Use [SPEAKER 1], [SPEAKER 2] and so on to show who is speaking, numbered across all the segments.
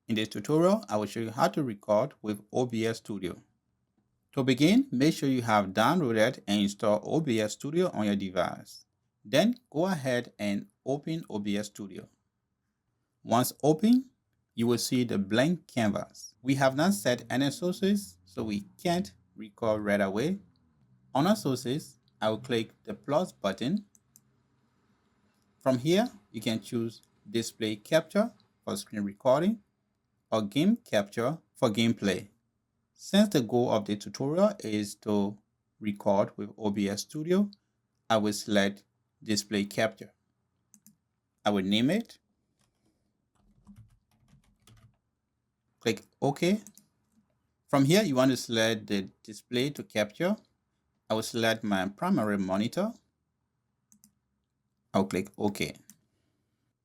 [SPEAKER 1] In this tutorial, I will show you how to record with OBS Studio. To begin, make sure you have downloaded and installed OBS Studio on your device. Then go ahead and open OBS Studio. Once open, you will see the blank canvas. We have not set any sources, so we can't record right away. On our sources, I will click the plus button. From here, you can choose display capture for screen recording or game capture for gameplay. Since the goal of the tutorial is to record with OBS Studio, I will select display capture. I will name it. Click OK. From here, you want to select the display to capture. I will select my primary monitor. I'll click OK.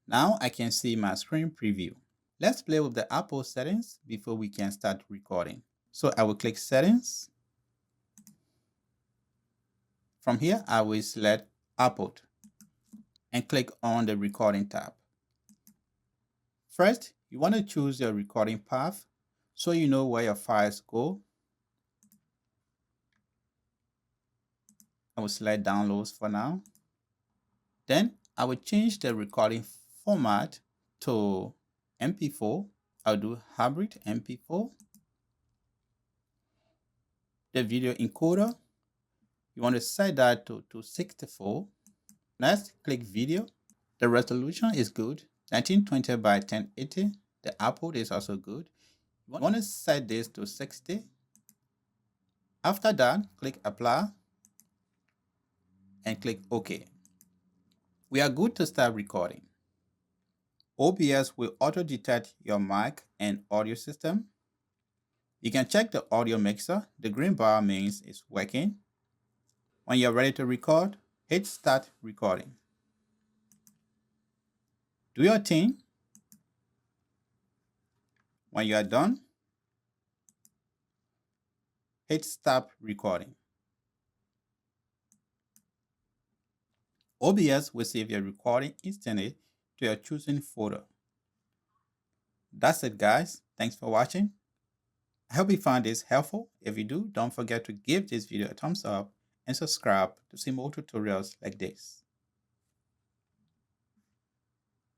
[SPEAKER 1] Now I can see my screen preview. Let's play with the output settings before we can start recording. So I will click Settings. From here, I will select Output and click on the Recording tab. First, you want to choose your recording path so you know where your files go. I will select Downloads for now. Then I will change the recording format to MP4. I'll do Hybrid MP4. The video encoder, you want to set that to 264. Next, click Video. The resolution is good, 1920 by 1080. The output is also good. You want to set this to 60. After that, click Apply and click OK. We are good to start recording. OBS will auto-detect your mic and audio system. You can check the audio mixer. The green bar means it's working. When you're ready to record, hit Start Recording. Do your thing. When you are done, hit Stop Recording. OBS will save your recording instantly to your chosen folder. That's it, guys. Thanks for watching. I hope you found this helpful. If you do, don't forget to give this video a thumbs up and subscribe to see more tutorials like this.